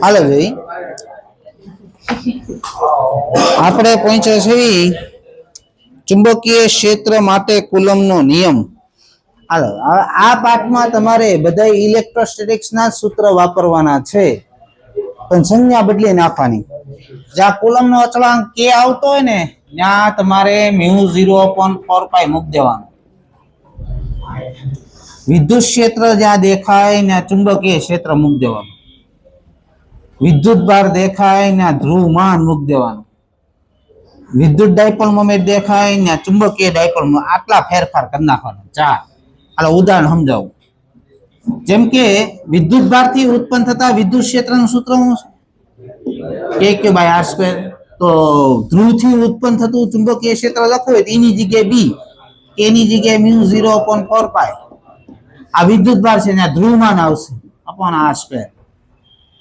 હાલો ભાઈ, આપણે પહોંચ્યા છીએ ચુંબકીય ક્ષેત્ર માટે કુલમનો નિયમ. હાલો, આ પાઠમાં તમારે બધા ઇલેક્ટ્રોસ્ટેટિક્સ ના સૂત્ર વાપરવાના છે, પણ સંજ્ઞા બદલી નાખવાની. જ્યાં કુલમનો અચળાંક કે આવતો હોય ને ત્યાં તમારે μ0/4π મૂકી દેવાનું. વિદ્યુત ક્ષેત્ર જ્યાં દેખાય ત્યાં ચુંબકીય ક્ષેત્ર મૂકી દેવાનું. વિદ્યુત ભાર દેખાય ત્યાં ધ્રુવમાન મૂકી દેવાનું. વિદ્યુત ડાયપોલ મોમેન્ટ દેખાય ત્યાં ચુંબકીય ડાયપોલ મોમેન્ટ. આટલા ફેરફાર કરી નાખવાના. 4. હાલો ઉદાહરણ સમજાવું. જેમ કે વિદ્યુત ભારથી ઉત્પન્ન થતા વિદ્યુત ક્ષેત્રનું સૂત્ર શું છે? K/r². તો ધ્રુવથી ઉત્પન્ન થતું ચુંબકીય ક્ષેત્ર લખવું હોય તો એની જગ્યાએ b, k ની જગ્યાએ μ0/4π. આ વિદ્યુત ભાર છે ત્યાં ધ્રુવમાન આવશે /r².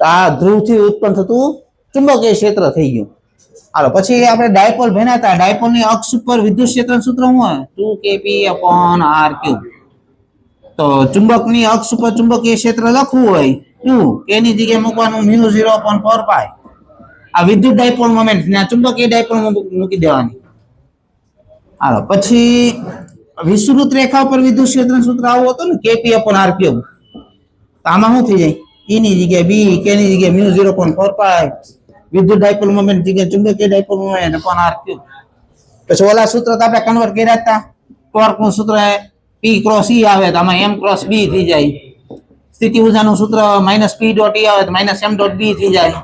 આ ધ્રુવથી ઉત્પન્ન થતું ચુંબકીય ક્ષેત્ર થઈ ગયું. હાલો પછી આપણે ડાયપોલ ભણ્યા. ડાયપોલની અક્ષ ઉપર વિદ્યુત ક્ષેત્રનું સૂત્ર શું હોય? 2kp/r3. તો ચુંબકની અક્ષ ઉપર ચુંબકીય ક્ષેત્ર લખવું હોય તો k ની જગ્યાએ મૂકવાનું μ0/4π. આ વિદ્યુત ડાયપોલ મોમેન્ટ ને ચુંબકીય ડાયપોલ મૂકી દેવાની. હાલો પછી વિષુવવૃત્ત રેખા ઉપર વિદ્યુત ક્ષેત્રનું સૂત્ર આવું હતું ને kp/r3. તો આમાં શું થઈ જાય? e ની જગ્યાએ b, k ની જગ્યાએ μ0/4π. વિદ્યુત ડાયપોલ મોમેન્ટ જગ્યાએ ચુંબકીય ડાયપોલ મોમેન્ટ /r3. પછી ઓલા સૂત્ર તો આપણે કન્વર્ટ કર્યા હતા. ટોર્કનું સૂત્ર P × E આવે તો આમાં M × B થઈ જાય. સ્થિતિ ઊર્જાનું સૂત્ર -P.E આવે તો -M.B થઈ જાય.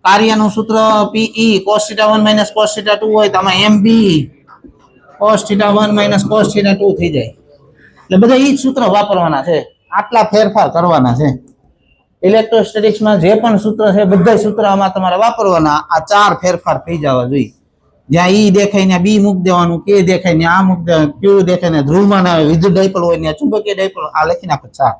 કાર્યનું સૂત્ર PE cos θ1 - cos θ2 હોય તો આમાં MB cos θ1 - cos θ2 થઈ જાય. એટલે બધા ઈ જ સૂત્ર વાપરવાના છે. આટલા ફેરફાર કરવાના છે. ઇલેક્ટ્રોસ્ટેટિક્સમાં જે પણ સૂત્ર છે બધા સૂત્ર આમાં તમારે વાપરવાના. આ 4 ફેરફાર થઈ જવા જોઈએ. જ્યાં E દેખાય ને B મૂકી દેવાનું, K દેખાય ને આ મૂકી દેવાનું, Q દેખાય ને ધ્રુવમાન આવે, વિદ્યુત ડાયપોલ હોય ને ચુંબકીય ડાયપોલ. આ લખી નાખો 4.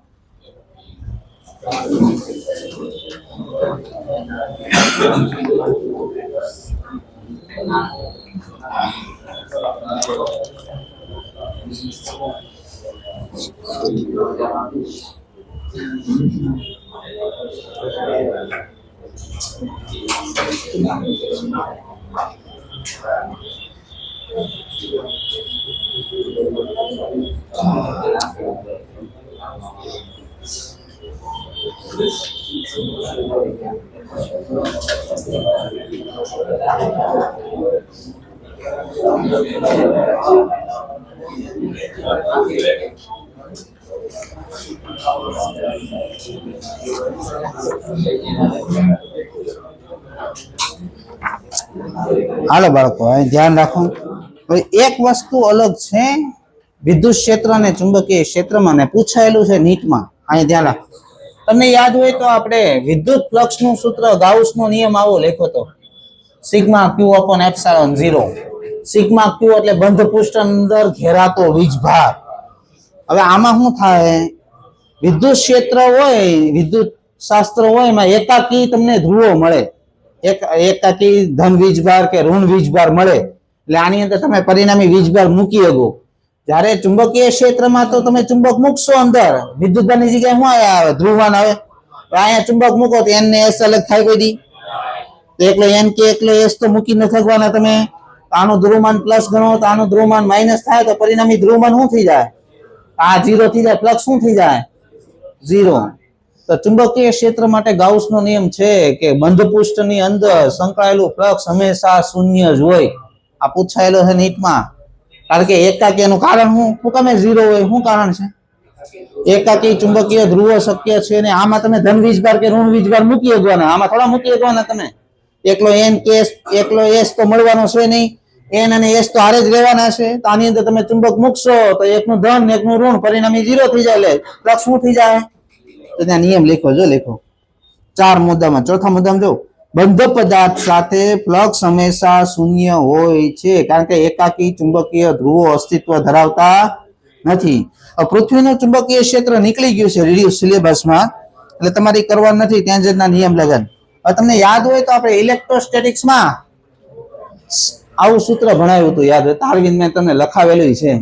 હાલો બાળકો, ધ્યાન રાખો. એક વસ્તુ અલગ છે વિદ્યુત ક્ષેત્ર અને ચુંબકીય ક્ષેત્રમાં ને પૂછાયેલું છે નીટમાં. અહીં ધ્યાન રાખો. તમને યાદ હોય તો આપણે વિદ્યુત ફ્લક્સ નું સૂત્ર ગાઉસનો નિયમ આવો લખ્યો હતો, σQ/ε0. σQ એટલે બંધ પૃષ્ઠ અંદર ઘેરાતો વીજભાર. હવે આમાં શું થાય? વિદ્યુત ક્ષેત્ર હોય, વિદ્યુત શાસ્ત્ર હોય, એમાં એકાકી તમને ધ્રુવો મળે. એકાકી ધન વીજભાર કે ઋણ વીજભાર મળે. એટલે આની અંદર તમે પરિણામી વીજભાર મૂકી શકો. જ્યારે ચુંબકીય ક્ષેત્રમાં તો તમે ચુંબક મૂકશો અંદર, વિદ્યુતભારની જગ્યાએ શું આવે? ધ્રુવમાન આવે. અહીંયા ચુંબક મૂકો તો n ને s અલગ થાય. કોઈ દી તો એકલો n કે એકલો s તો મૂકી ન શકવાના તમે. આનું ધ્રુવમાન પ્લસ ગણો તો આનું ધ્રુવમાન માઇનસ થાય તો પરિણામી ધ્રુવમાન શું થઈ જાય? આ 0 થઈ જાય. ફ્લક્સ શું થઈ જાય? 0. તો ચુંબકીય ક્ષેત્ર માટે ગાઉસનો નિયમ છે કે બંધ પૃષ્ઠની અંદર સંકળાયેલું ફ્લક્સ હંમેશા શૂન્ય જ હોય. આ પૂછાયેલો છે નીટમાં. કારણ કે એકાકી એનું કારણ શું કામે 0 હોય? શું કારણ છે? એકાકી ચુંબકીય ધ્રુવો શક્ય છે ને આમાં તમે ધન વીજભાર કે ઋણ વીજભાર મૂકી શકવાના. આમાં થોડા મૂકી શકવાના તમે. એકલો n કે એકલો s તો મળવાનો છે નહીં. n અને s તો હારે જ રહેવાના છે. તો આની અંદર તમે ચુંબક મૂકશો તો એકનું ધન એકનું ઋણ, પરિણામી 0 થઈ જાય. એટલે ફ્લક્સ શું થઈ જાય? તો ત્યાં નિયમ લખો. જો લખો 4 મુદ્દામાં. ચોથા મુદ્દામાં જો, બંધ પદાર્થ સાથે ફ્લક્સ હંમેશા શૂન્ય હોય છે કારણ કે એકાકી ચુંબકીય ધ્રુવો અસ્તિત્વ ધરાવતા નથી. પૃથ્વીનું ચુંબકીય ક્ષેત્ર નીકળી ગયું છે રિડ્યુસ સિલેબસમાં, એટલે તમારે કરવાનું નથી. ત્યાં જના નિયમ લગન. હવે તમને યાદ હોય તો આપણે ઇલેક્ટ્રોસ્ટેટિક્સમાં આવું સૂત્ર ભણાવ્યું હતું. યાદ હોય? તારવીન મેં તમને લખાવેલું છે.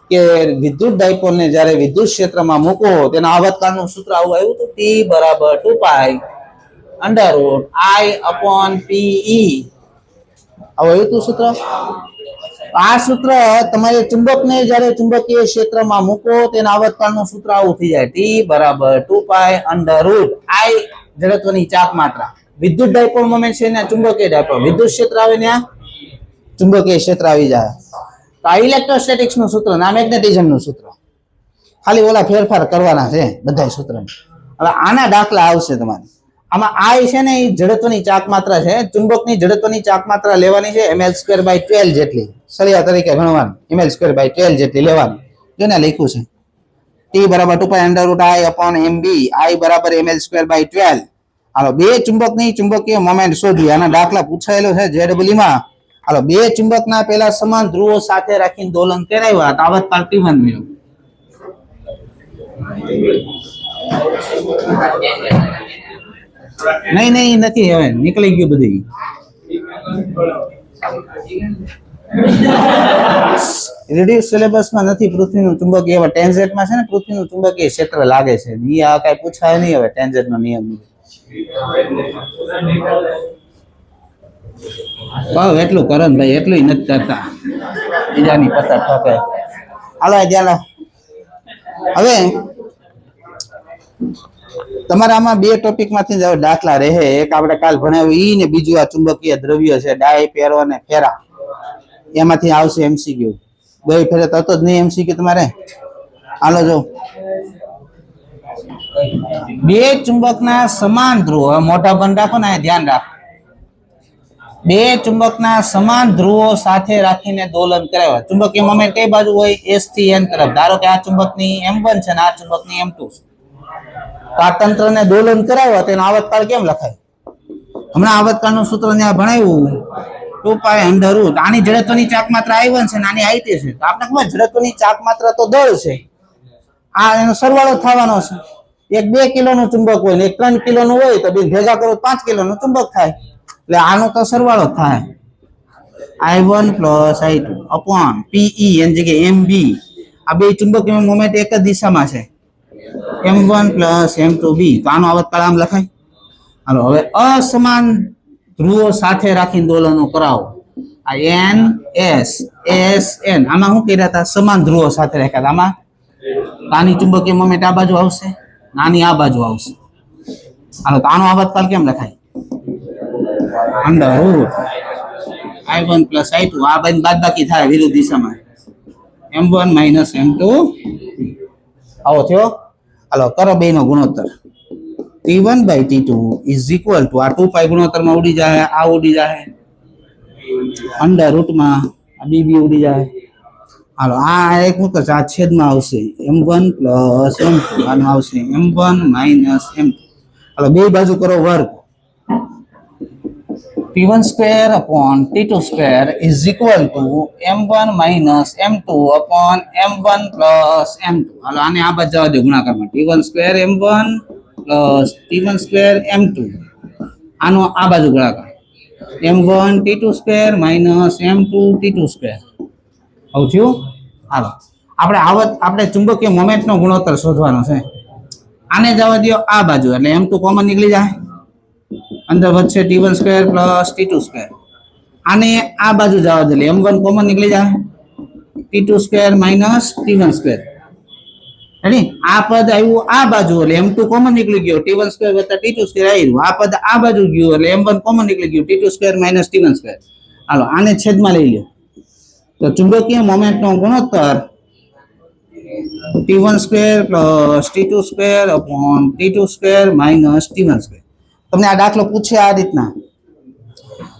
કે વિદ્યુત ડાયપોલ ને જ્યારે વિદ્યુત ક્ષેત્રમાં મૂકો તેના આવર્તકાળનું સૂત્ર આવું આવ્યું હતું, T બરાબર 2 pi under route I upon PE. આવું આવ્યું હતું સૂત્ર. આ સૂત્ર તમારે ચુંબકને જ્યારે ચુંબકીય ક્ષેત્રમાં મૂકો તેના આવર્તકાળનું સૂત્ર આવું થઈ જાય, T બરાબર 2 pi અંડર રૂટ I જડત્વની ચાપ માત્રા. વિદ્યુત ડાયપોલ મોમેન્ટ છે ને ચુંબકીય ડાયપોલ, વિદ્યુત ક્ષેત્ર આવે ને ચુંબકીય ક્ષેત્ર આવી જાય. તો આ ઇલેક્ટ્રોસ્ટેટિક્સ નું સૂત્ર ના મેગ્નેટિઝમ નું સૂત્ર, ખાલી ઓલા ફેરફાર કરવાના છે બધા સૂત્રમાં. હવે આના દાખલા આવશે તમારે. આમાં I છે ને એ જડત્વની ચાક માત્રા છે, ચુંબકની જડત્વની ચાક માત્રા લેવાની છે ml²/12 જેટલી, સળિયા તરીકે ગણવાની, ml²/12 જેટલી લેવાની. જોને લખ્યું છે T બરાબર 2 pi under route I upon MB, I બરાબર ml²/12. હાલો, બે ચુંબકની ચુંબકીય મોમેન્ટ શોધવી. આના દાખલા પૂછાયેલો છે JEE માં. હાલો, બે ચુંબકના પેલા સમાન ધ્રુવો સાથે રાખીને દોલન કરાવ્યા તો આવર્તકાળ T1 મળ્યો. નહીં નથી, હવે નીકળી ગયું બધું. રિડ્યુસ સિલેબસમાં નથી પૃથ્વીનું ચુંબકીય, હવે ટેન્જેન્ટમાં છે ને પૃથ્વીનું ચુંબકીય ક્ષેત્ર લાગે છે. ઈ આ કઈ પૂછાય નહીં હવે ટેન્જેન્ટનો નિયમ. કહો એટલું કરો ને ભાઈ, એટલું નથી કરતા, બીજાની પતા ઠોકે. હાલો ધ્યાન. હવે તમારા આમાં બે ટોપિક માંથી જ દાખલા રહે. એક આપણે કાલ ભણાવ્યું ઈ ને બીજું આ ચુંબકીય દ્રવ્ય છે ડાય, પેરો ને ફેરા. એમાંથી આવશે MCQ. બે ફેરે તો જ નહીં MCQ તમારે. હાલો જો, બે ચુંબકના સમાન ધ્રુવો, મોટા બંધ રાખો ને ધ્યાન રાખો. બે ચુંબકના સમાન ધ્રુવો સાથે રાખીને દોલન કરાવ્યા. ચુંબકીય મોમેન્ટ કઈ બાજુ હોય? S થી N તરફ. ધારો કે આ ચુંબકની M1 છે ને આ ચુંબકની M2 છે. તો આ તંત્રને દોલન કરાવ્યા તેનો આવર્તકાળ કેમ લખાય? હમણાં આવર્તકાળનું સૂત્ર ત્યાં ભણાવ્યું 2 pi અંડર રૂટ. આની જડત્વની ચાક માત્રા I1 છે ને આની I2 છે. તો આપણે ખબર જડત્વની ચાક માત્રા તો દળ છે, આ એનો સરવાળો થવાનો છે. એક 2 કિલોનું ચુંબક હોય ને એક 3 કિલોનું હોય તો બે ભેગા કરો 5 કિલોનું ચુંબક થાય. એટલે આનો તો સરવાળો થાય I1 plus I2 upon PE એની જગ્યાએ MB. આ બે ચુંબકીય મોમેન્ટ એક જ દિશામાં છે, M1 plus M2B. તો આનો આવર્તકાળ આમ લખાય. હાલો, હવે અસમાન ધ્રુવો સાથે રાખીને દોલનો કરાવો. આ N S S N આમાં શું કર્યા હતા? સમાન ધ્રુવો સાથે રાખ્યા હતા. આમાં આની ચુંબકીય મોમેન્ટ આ બાજુ આવશે, નાની આ બાજુ આવશે. હાલો, તો આનો આવર્તકાળ કેમ લખાય? Under route I1 plus I2. આ બાજુ બાદબાકી થાય વિરુદ્ધ દિશામાં, M1 minus M2. આવો થયો. હાલો, કરો બેનો ગુણોત્તર. T1/T2 is equal to આ 2 pi ગુણોત્તરમાં ઉડી જાય, આ ઉડી જાય, અંડર રૂટમાં આ BB ઉડી જાય. હાલો, આ એક મુકત આ છેદમાં આવશે M1 plus M2. આનો આવશે M1 minus M2. હાલો, બે બાજુ કરો વર્ગ. T1 square upon T2 square is equal to M1 minus M2 upon M1 plus M2. હાલો, આને આ બાજુ જવા દો ગુણાકારમાં. T1 square M1 plus T1 square M2. આનો આ બાજુ ગુણાકાર M1 T2 square minus M2 T2 square. આવું થયું. હાલો, આપણે ચુંબકીય મોમેન્ટનો ગુણોત્તર શોધવાનો છે. આને જવા દો આ બાજુ, એટલે M2 કોમન નીકળી જાય, અંદર વધશે T1 square plus T2 square. આને આ બાજુ જવા દે, M1 કોમન નીકળી જાય, T2 square minus T1 square. Ready? આ પદ આવ્યું આ બાજુ એટલે M2 કોમન નીકળી ગયો, T1 square વત્તા T2 square આવ્યું. આ પદ આ બાજુ ગયું એટલે M1 કોમન નીકળી ગયું, T2 square minus T1 square. હાલો, આને છેદમાં લઈ લ્યો. તો ચુંબકીય મોમેન્ટનો ગુણોત્તર T1 square plus T2 square upon T2 square minus T1 square. તમને આ દાખલો પૂછે આ રીતના,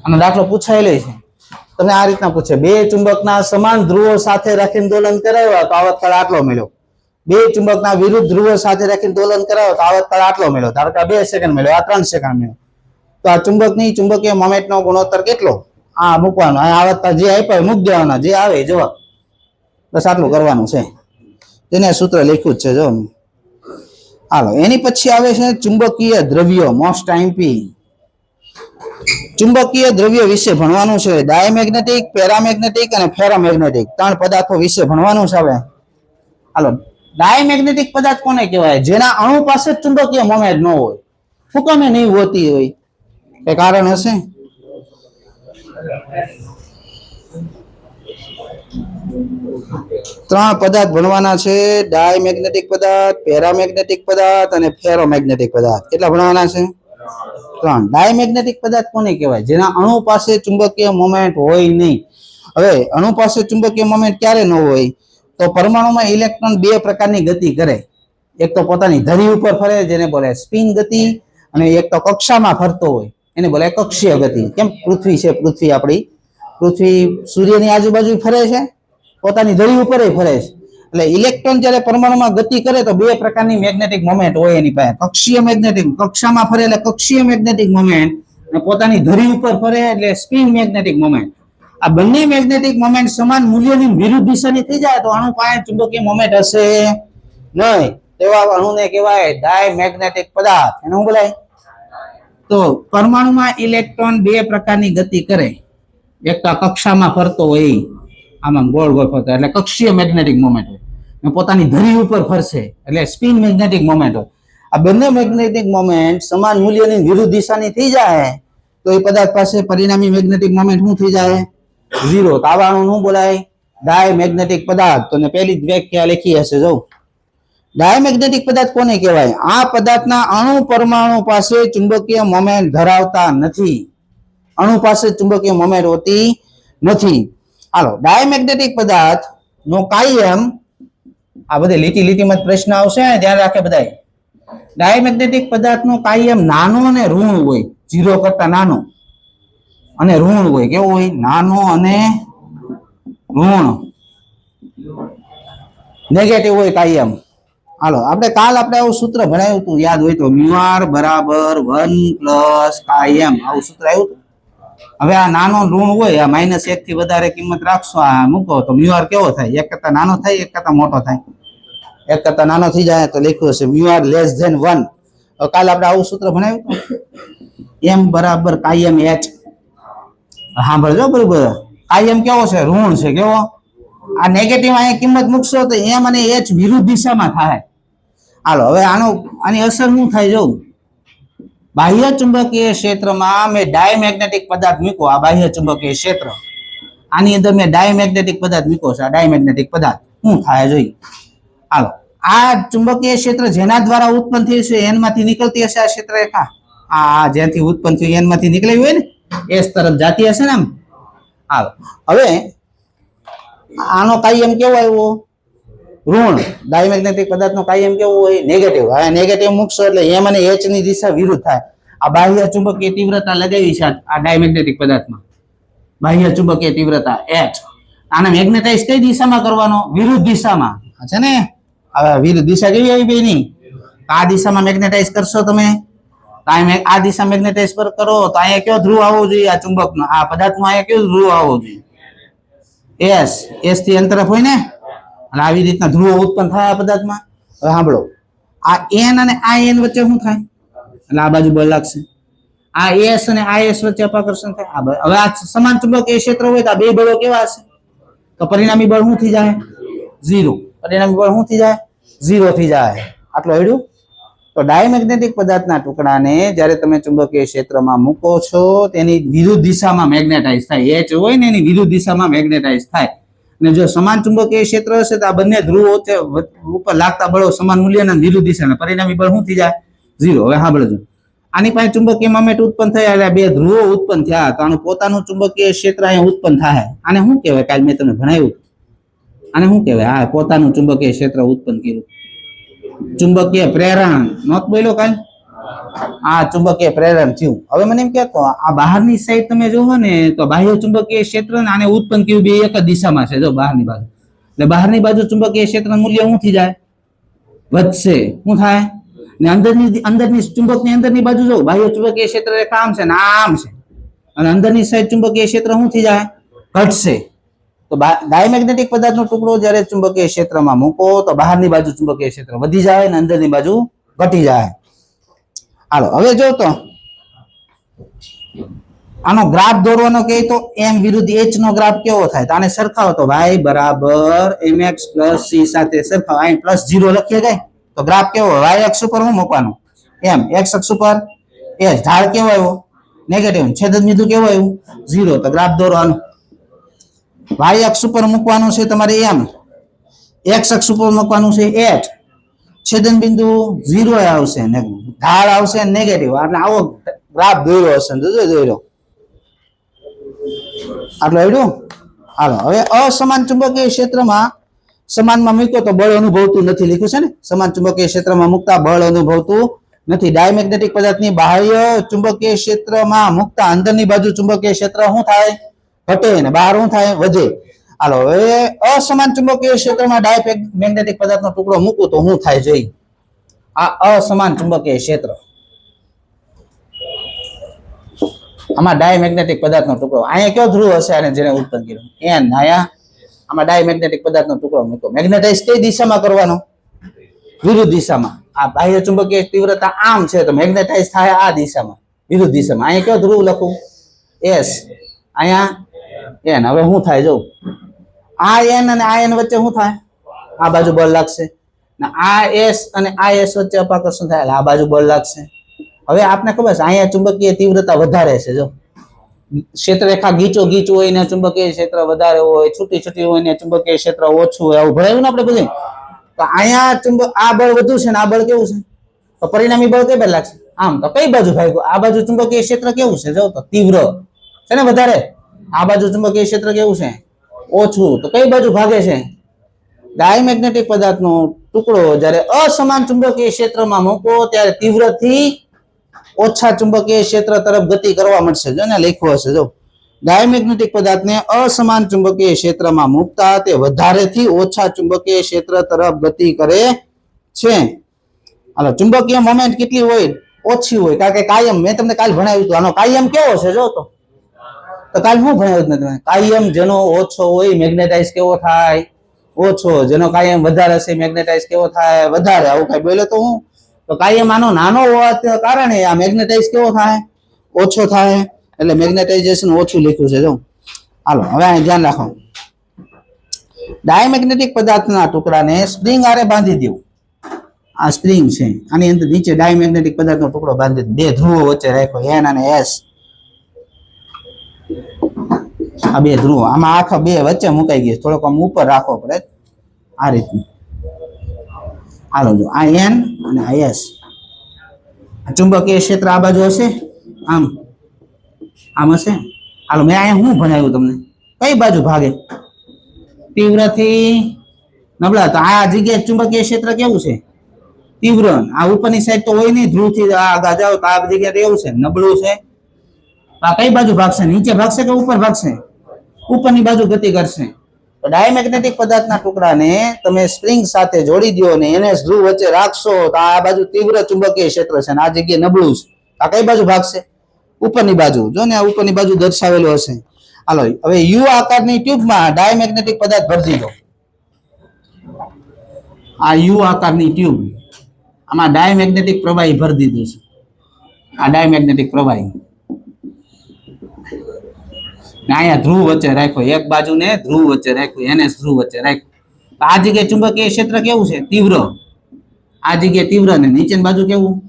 આનો દાખલો પૂછાયેલો છે. તમને આ રીતના પૂછે, બે ચુંબકના સમાન ધ્રુવો સાથે રાખીને દોલન કરાવ્યા તો આવર્તકાળ આટલો મળ્યો. બે ચુંબકના વિરુદ્ધ ધ્રુવો સાથે રાખીને દોલન કરાવ્યો તો આવર્તકાળ આટલો મળ્યો. ધારો કે 2 સેકન્ડ મળ્યો, આ 3 સેકન્ડ મળ્યો. તો આ ચુંબકની ચુંબકીય મોમેન્ટનો ગુણોત્તર કેટલો? આ મૂકવાનો, આ આવર્તકાળ જે આપ્યા મૂક દેવાના, જે આવે જવાબ. બસ આટલું કરવાનું છે. તેને સૂત્ર લખ્યું જ છે જો. હાલો, એની પછી આવે છે ચુંબકીય દ્રવ્યો, મોસ્ટ આઈમ્પી. ચુંબકીય દ્રવ્ય વિશે ભણવાનું છે. ડાયમેગ્નેટિક, પેરામેગ્નેટિક અને ફેરામેગ્નેટિક 3 પદાર્થો વિશે ભણવાનું છે. હવે હાલો, ડાયમેગ્નેટિક પદાર્થ કોને કહેવાય? જેના અણુ પાસે ચુંબકીય મોમેન્ટ ન હોય. શું કામે નહીં હોતી હોય? એ કારણ હશે. ત્રણ પદાર્થ ભણવાના છે: ડાયમેગ્નેટિક પદાર્થ, પેરામેગ્નેટિક પદાર્થ અને ફેરોમેગ્નેટિક પદાર્થ. કેટલા ભણવાના છે? ત્રણ. ડાયમેગ્નેટિક પદાર્થ કોને કહેવાય? જેના અણુ પાસે ચુંબકીય મોમેન્ટ હોય નહીં. હવે અણુ પાસે ચુંબકીય મોમેન્ટ ક્યારે ન હોય? તો પરમાણુમાં ઇલેક્ટ્રોન બે પ્રકારની ગતિ કરે. એક તો પોતાની ધરી ઉપર ફરે, જેને બોલે સ્પિન ગતિ, અને એક તો કક્ષામાં ફરતો હોય, એને બોલે કક્ષીય ગતિ. કેમ? પૃથ્વી છે, પૃથ્વી સૂર્યની આજુબાજુ ફરે છે, પોતાની ધરી ઉપર ફરે છે. એટલે ઇલેક્ટ્રોન જ્યારે પરમાણુમાં ગતિ કરે તો બે પ્રકારની મેગ્નેટિક મોમેન્ટ હોય એની પાસે. કક્ષીય મેગ્નેટિક, કક્ષામાં ફરે એટલે કક્ષીય મેગ્નેટિક મોમેન્ટ, અને પોતાની ધરી ઉપર ફરે એટલે સ્પિન મેગ્નેટિક મોમેન્ટ. આ બંને મેગ્નેટિક મોમેન્ટ સમાન મૂલ્યની વિરુદ્ધ દિશાની થઈ જાય તો અણુ પાસે ચુંબકીય મોમેન્ટ હશે નહીં. તેવા અણુને કહેવાય ડાયમેગ્નેટિક પદાર્થ. એને શું બોલાય? તો પરમાણુમાં ઇલેક્ટ્રોન બે પ્રકારની ગતિ કરે. એક તો કક્ષામાં ફરતો હોય, આમાં ગોળ ગોળ ફરતો, એટલે કક્ષીય મેગ્નેટિક મોમેન્ટ હોય. અને પોતાની ધરી ઉપર ફરશે એટલે સ્પિન મેગ્નેટિક મોમેન્ટ હોય. આ બંને મેગ્નેટિક મોમેન્ટ સમાન મૂલ્યની વિરુદ્ધ દિશાની થઈ જાય તો એ પદાર્થ પાસે પરિણામી મેગ્નેટિક મોમેન્ટ શું થઈ જાય? ઝીરો. તો આવા અણુ શું બોલાય? ડાયમેગ્નેટિક પદાર્થ. તો પહેલી જ વ્યાખ્યા લખી હશે, જો ડાયમેગ્નેટિક પદાર્થ કોને કહેવાય? આ પદાર્થના અણુ પરમાણુ પાસે ચુંબકીય મોમેન્ટ ધરાવતા નથી. અણુ પાસે ચુંબકીય મોમેન્ટ હોતી નથી. હાલો, ડાયમેગ્નેટિક પદાર્થ નો કાયમ, આ બધે લીટી લીટીમાં પ્રશ્ન આવશે, ધ્યાન રાખે બધાય. ડાયમેગ્નેટિક પદાર્થનો કાયમ નાનો અને ઋણ હોય. 0 કરતા નાનો અને ઋણ હોય. કેવો હોય? નાનો અને ઋણ, નેગેટિવ હોય કાયમ. હાલો, આપણે કાલ આવું સૂત્ર ભણાવ્યું હતું, યાદ હોય તો, μr બરાબર 1 પ્લસ કાયમ, આવું સૂત્ર આવ્યું હતું. હવે આ નાનો ઋણ હોય, આ -1 થી વધારે કિંમત રાખશો, આ મૂકો તો μr કેવો થાય? 1 કરતા નાનો થાય, 1 કરતા મોટો થાય? 1 કરતા નાનો થઈ જાય તો લખ્યું હશે μr લેસ ધેન 1. કાલ આપણે આવું સૂત્ર ભણાવ્યું હતું, m બરાબર કાયમ h. સાંભળજો બરોબર, કાયમ કેવો છે? ઋણ છે. કેવો? આ નેગેટિવ અહીંયા કિંમત મૂકશો તો m અને h વિરુદ્ધ દિશામાં થાય. હાલો, હવે આની અસર શું થાય? જો બાહ્ય ચુંબકીય ક્ષેત્રમાં મેં ડાયમેગ્નેટિક પદાર્થ મૂક્યો. આ બાહ્ય ચુંબકીય ક્ષેત્ર, આની અંદર મેં ડાયમેગ્નેટિક પદાર્થ મૂક્યો છે. આ ડાયમેગ્નેટિક પદાર્થ શું થાય જોઈએ. હાલો, આ ચુંબકીય ક્ષેત્ર જેના દ્વારા ઉત્પન્ન થયું છે એન માંથી નીકળતી હશે આ ક્ષેત્ર રેખા. આ જ્યાંથી ઉત્પન્ન થયું એન માંથી નીકળી હોય ને, એસ તરફ જાતી હશે ને આમ. હાલો, હવે આનો કાયમ કેવો આવ્યો? ઋણ. ડાયમેગ્નેટિક પદાર્થનો કાયમ કેવો હોય? નેગેટિવ. હવે નેગેટિવ મૂકશો એટલે m અને h ની દિશા વિરુદ્ધ થાય. આ બાહ્ય ચુંબકીય તીવ્રતા લગાવી છે આ ડાયમેગ્નેટિક પદાર્થમાં, બાહ્ય ચુંબકીય તીવ્રતા h. આને મેગ્નેટાઇઝ કઈ દિશામાં કરવાનો? વિરુદ્ધ દિશામાં છે ને. હવે વિરુદ્ધ દિશા કેવી આવી બેની? આ દિશામાં મેગ્નેટાઇઝ કરશો તમે, આ દિશા મેગ્નેટાઇઝ પર કરો તો અહીંયા કયો ધ્રુવ આવવો જોઈએ? આ ચુંબકનો, આ પદાર્થનો અહીંયા કયો ધ્રુવ આવવો જોઈએ? s થી અંતર હોય ને, અને આવી રીતના ધ્રુવો ઉત્પન્ન થાય આ પદાર્થમાં. હવે સાંભળો, આ n અને આ n વચ્ચે શું થાય? એટલે આ બાજુ બળ લાગશે. આ s અને આ s વચ્ચે અપાકર્ષણ થાય. હવે આ સમાન ચુંબકીય ક્ષેત્ર હોય તો આ બે બળો કેવા હશે? તો પરિણામી બળ શું થઈ જાય? 0. પરિણામી બળ શું થઈ જાય? 0 થઈ જાય. આટલું આવડ્યું? તો ડાયમેગ્નેટિક પદાર્થના ટુકડાને જ્યારે તમે ચુંબકીય ક્ષેત્રમાં મૂકો છો તેની વિરુદ્ધ દિશામાં મેગ્નેટાઇઝ થાય. h હોય ને એની વિરુદ્ધ દિશામાં મેગ્નેટાઇઝ થાય. અને જો સમાન ચુંબકીય ક્ષેત્ર હશે તો આ બંને ધ્રુવો ઉપર લાગતા બળો સમાન મૂલ્યના વિરુદ્ધ દિશાના, પરિણામી બળ શું થઈ જાય? 0. હવે સાંભળજો, આની પાસે ચુંબકીય મોમેન્ટ ઉત્પન્ન થયા એટલે બે ધ્રુવો ઉત્પન્ન થયા તો આનું પોતાનું ચુંબકીય ક્ષેત્ર અહીંયા ઉત્પન્ન થાય. આને શું કહેવાય? કાલ મેં તમને ભણાવ્યું. આને શું કહેવાય? આ પોતાનું ચુંબકીય ક્ષેત્ર ઉત્પન્ન કર્યું, ચુંબકીય પ્રેરણ. નોટ બોલ્યો કાલ? આ ચુંબકીય પ્રેરણ થયું. હવે મને એમ કહેતો, આ બહારની સાઈડ તમે જોવો ને તો બાહ્ય ચુંબકીય ક્ષેત્ર ને આને ઉત્પન્ન કર્યું બે એક જ દિશામાં છે. જો બહારની બાજુ, એટલે બહારની બાજુ ચુંબકીય ક્ષેત્રનું મૂલ્ય શું થઈ જાય? વધશે. શું થાય? ને અંદરની ચુંબકની અંદરની બાજુ જો બાહ્ય ચુંબકીય ક્ષેત્ર રેખા આમ છે ને આમ છે, અને અંદરની સાઈડ ચુંબકીય ક્ષેત્ર શું થઈ જાય? ઘટશે. તો ડાયમેગ્નેટિક પદાર્થનો ટુકડો જ્યારે ચુંબકીય ક્ષેત્રમાં મૂકો તો બહારની બાજુ ચુંબકીય ક્ષેત્ર વધી જાય અને અંદરની બાજુ ઘટી જાય. હાલો, હવે જો તો આનો ગ્રાફ દોરવાનો કહે તો m વિરુદ્ધ h નો ગ્રાફ કેવો થાય? તો આને સરખાવો તો y બરાબર mx પ્લસ c સાથે સરખાવો. અહીં પ્લસ 0 લખીએ જાય તો ગ્રાફ કેવો? y અક્ષ ઉપર શું મૂકવાનું? m, x અક્ષ ઉપર h. ઢાળ કેવો આવ્યો? નેગેટિવ. છેદન બિંદુ કેવો આવ્યું? 0. તો ગ્રાફ દોરવાનો y અક્ષ ઉપર મૂકવાનું છે તમારે m, x અક્ષ ઉપર મૂકવાનું છે h. છેદન બિંદુ 0 આવશે ને ઢાળ આવશે નેગેટિવ. એટલે આવો ગ્રાફ દોર્યો હશે. દોર્યો આટલું આવડ્યું. હાલો હવે અસમાન ચુંબકીય ક્ષેત્રમાં સમાનમાં મૂક્યો તો બળ અનુભવતું નથી લખ્યું છે ને. સમાન ચુંબકીય ક્ષેત્રમાં મૂકતા બળ અનુભવતું નથી. ડાયમેગ્નેટિક પદાર્થની બાહ્ય ચુંબકીય ક્ષેત્રમાં મૂકતા અંદરની બાજુ ચુંબકીય ક્ષેત્ર શું થાય? ઘટે ને બહાર શું થાય? વધે. હાલો હવે અસમાન ચુંબકીય ક્ષેત્રમાં ડાયમેગ્નેટિક પદાર્થનો ટુકડો મૂકું તો શું થાય? જોઈ આ અસમાન ચુંબકીય ક્ષેત્ર, આમાં ડાયમેગ્નેટિક પદાર્થનો ટુકડો, અહીંયા કયો ધ્રુવ હશે અને જેને ઉત્પન્ન કર્યો? n. અહીંયા આમાં ડાયમેગ્નેટિક પદાર્થનો ટુકડો મૂકો. મેગ્નેટાઇઝ કઈ દિશામાં કરવાનો? વિરુદ્ધ દિશામાં. આ બાહ્ય ચુંબકીય તીવ્રતા આમ છે તો મેગ્નેટાઇઝ થાય આ દિશામાં, વિરુદ્ધ દિશામાં. અહીંયા કયો ધ્રુવ લખું? s. અહીંયા n. હવે શું થાય? જો આ n અને આ n વચ્ચે શું થાય? આ બાજુ બળ લાગશે. આ s અને આ s વચ્ચે અપાકર્ષણ થાય એટલે આ બાજુ બળ લાગશે. હવે આપને ખબર છે અહીંયા ચુંબકીય તીવ્રતા વધારે છે. જો ક્ષેત્રરેખા ગીચો ગીચ હોય ને ચુંબકીય ક્ષેત્ર વધારે હોય, છૂટી છૂટી હોય ને ચુંબકીય ક્ષેત્ર ઓછું હોય, આવું ભણાવ્યું ને આપણે બધું. તો અહીંયા આ બળ વધુ છે ને આ બળ કેવું છે? તો પરિણામી બળ કઈ બાજુ લાગશે? આમ. તો કઈ બાજુ ભાગ્યું? આ બાજુ ચુંબકીય ક્ષેત્ર કેવું છે? જો તો તીવ્ર છે ને વધારે. આ બાજુ ચુંબકીય ક્ષેત્ર કેવું છે? ઓછું. તો કઈ બાજુ ભાગે છે? ડાયમેગ્નેટિક પદાર્થનો ટુકડો જ્યારે અસમાન ચુંબકીય ક્ષેત્રમાં મૂકો ત્યારે તીવ્રથી ઓછા ચુંબકીય ક્ષેત્ર તરફ ગતિ કરવા મળશે. જો ને લખ્યું હશે. જો ડાયમેગ્નેટિક પદાર્થને અસમાન ચુંબકીય ક્ષેત્રમાં મૂકતા તે વધારેથી ઓછા ચુંબકીય ક્ષેત્ર તરફ ગતિ કરે છે. હાલો ચુંબકીય મોમેન્ટ કેટલી હોય? ઓછી હોય. કારણ કે કાયમ, મેં તમને કાલ ભણાવ્યું હતું. આનો કાયમ કેવો છે? જો તો કાલ શું ભણાવ્યું તમે? કાયમ જેનો ઓછો હોય મેગ્નેટાઇઝ કેવો થાય? ઓછો. જેનો કાયમ વધારે હશે મેગ્નેટાઇઝ કેવો થાય? વધારે. આવું કઈ બોલે તો હું? તો કાયમ આનો નાનો હોવાના કારણે આ મેગ્નેટાઇઝ કેવો થાય? ઓછો થાય. એટલે મેગ્નેટાઇઝેશન ઓછું લખ્યું છે. જો હાલો હવે અહીં ધ્યાન રાખો. ડાયમેગ્નેટિક પદાર્થના ટુકડાને સ્પ્રિંગ આરે બાંધી દેવું. આ સ્પ્રિંગ છે, આની અંદર નીચે ડાયમેગ્નેટિક પદાર્થનો ટુકડો બાંધી દે. બે ધ્રુવો વચ્ચે રાખો n અને s. આ બે ધ્રુવો આમાં આખા બે વચ્ચે મુકાઈ ગઈ. થોડોક આમ ઉપર રાખવો પડે આ રીતનું. હાલો જો આ n અને આ s. ચુંબકીય ક્ષેત્ર આ બાજુ હશે, આમ આમ હશે. હાલો મેં અહીંયા શું ભણાવ્યું તમને? કઈ બાજુ ભાગે? તીવ્રથી નબળા. તો આ જગ્યાએ ચુંબકીય ક્ષેત્ર કેવું છે? તીવ્ર. આ ઉપરની સાઈડ તો હોય નહીં, ધ્રુવથી આગળ જાવ તો આ જગ્યાએ એવું છે નબળું છે. આ કઈ બાજુ ભાગશે? નીચે ભાગશે કે ઉપર ભાગશે? ઉપરની બાજુ ગતિ કરશે. તો ડાયમેગ્નેટિક પદાર્થના ટુકડાને તમે સ્પ્રિંગ સાથે જોડી દો અને એને ધ્રુવ વચ્ચે રાખશો તો આ બાજુ તીવ્ર ચુંબકીય ક્ષેત્ર છે અને આ જગ્યાએ નબળું છે. આ કઈ બાજુ ભાગશે? ઉપરની બાજુ. જો ને આ ઉપરની બાજુ દર્શાવેલું હશે. હાલો હવે યુ આકારની ટ્યુબમાં ડાયમેગ્નેટિક પદાર્થ ભરી દીધો. આ યુ આકારની ટ્યુબ, આમાં ડાયમેગ્નેટિક પ્રવાહી ભરી દીધું છે. આ ડાયમેગ્નેટિક પ્રવાહી અહીંયા ધ્રુવ વચ્ચે રાખ્યો. એક બાજુ ને ધ્રુવ વચ્ચે રાખ્યું, NS ધ્રુવ વચ્ચે રાખ્યું. આ જગ્યાએ ચુંબકીય ક્ષેત્ર કેવું છે? તીવ્ર. આ જગ્યાએ તીવ્ર ને નીચેની બાજુ કેવું?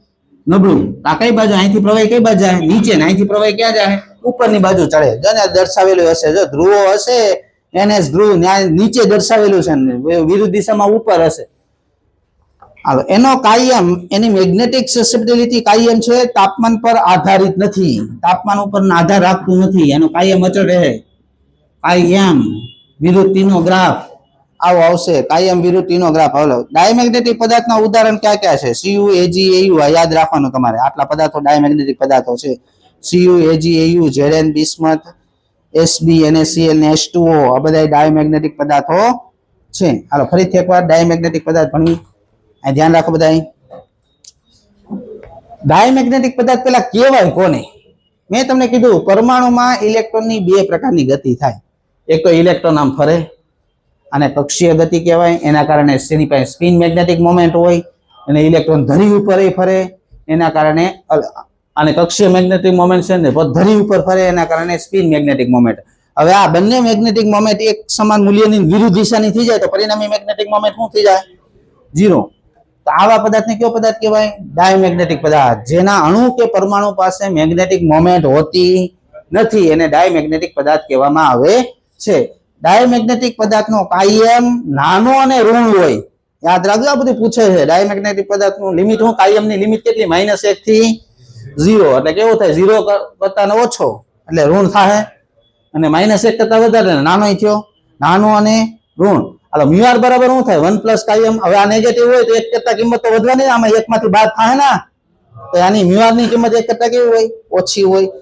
નબળું. આ કઈ બાજુ? અહીંથી પ્રવાહી કઈ બાજુ જાય? નીચે. અહીંથી પ્રવાહી ક્યાં જાય? ઉપરની બાજુ ચડે. જો ને દર્શાવેલું હશે. જો ધ્રુવો હશે, NS ધ્રુવ નીચે દર્શાવેલું છે, વિરુદ્ધ દિશામાં ઉપર હશે. હાલો એનો કાયમ, એની મેગ્નેટિક સસેપ્ટિબિલિટી કાયમ છે, તાપમાન પર આધારિત નથી. તાપમાન ઉપર આધાર રાખતું નથી. એનો કાયમ અચળ રહે. કાયમ વિરુદ્ધ નો ગ્રાફ આવો આવશે. કાયમ વિરુદ્ધ નો ગ્રાફ. હાલો ડાયમેગ્નેટિક પદાર્થના ઉદાહરણ ક્યાં ક્યાં છે? Cu, Ag, Au. યાદ રાખવાનું તમારે. આટલા પદાર્થો ડાયમેગ્નેટિક પદાર્થો છે. Cu, Ag, Au, Zn, bismuth, Sb, NaCl ને H2O. આ બધા ડાયમેગ્નેટિક પદાર્થો છે. હાલો ફરીથી એકવાર ડાયમેગ્નેટિક પદાર્થ ભણવી. આ ધ્યાન રાખો બધા. ડાયમેગ્નેટિક પદાર્થ પેલા કહેવાય કોને? મેં તમને કીધું પરમાણુમાં ઇલેક્ટ્રોનની બે પ્રકારની ગતિ થાય. એક તો ઇલેક્ટ્રોન આમ ફરે, અને કક્ષીય ગતિ કહેવાય. એના કારણે તેની પાસે સ્પિન મેગ્નેટિક મોમેન્ટ હોય અને ઇલેક્ટ્રોન ધરી ઉપર ફરે. એના કારણે અને કક્ષીય મેગ્નેટિક મોમેન્ટ છે ને ધરી ઉપર ફરે એના કારણે સ્પિન મેગ્નેટિક મોમેન્ટ. હવે આ બંને મેગ્નેટિક મોમેન્ટ એક સમાન મૂલ્યની વિરુદ્ધ દિશાની થઈ જાય તો પરિણામી મેગ્નેટિક મોમેન્ટ શું થઈ જાય? 0. તો આવા પદાર્થને કયો પદાર્થ કહેવાય? ડાયમેગ્નેટિક પદાર્થ. જેના અણુ કે પરમાણુ પાસે મેગ્નેટિક મોમેન્ટ હોતી નથી એને ડાયમેગ્નેટિક પદાર્થ કહેવામાં આવે છે. ડાયમેગ્નેટિક પદાર્થનો કાયમ નાનો અને ઋણ હોય. યાદ રાખજો, આ બધું પૂછે છે. ડાયમેગ્નેટિક પદાર્થનું લિમિટ શું? કાયમની લિમિટ કેટલી? -1 થી 0. એટલે કેવું થાય? 0 કરતા ઓછો એટલે ઋણ થાય, અને -1 કરતા વધારે નાનો થયો, નાનો અને ઋણ. હાલો મ્યુઆર બરાબર શું થાય? 1 + કાયમ. હવે આ નેગેટિવ હોય તો 1 કરતા કિંમત તો વધવાની, આમાં 1 માંથી બાદ થાય ને, તો આની મ્યુઆર ની કિંમત 1 કરતા કેવી હોય? ઓછી હોય.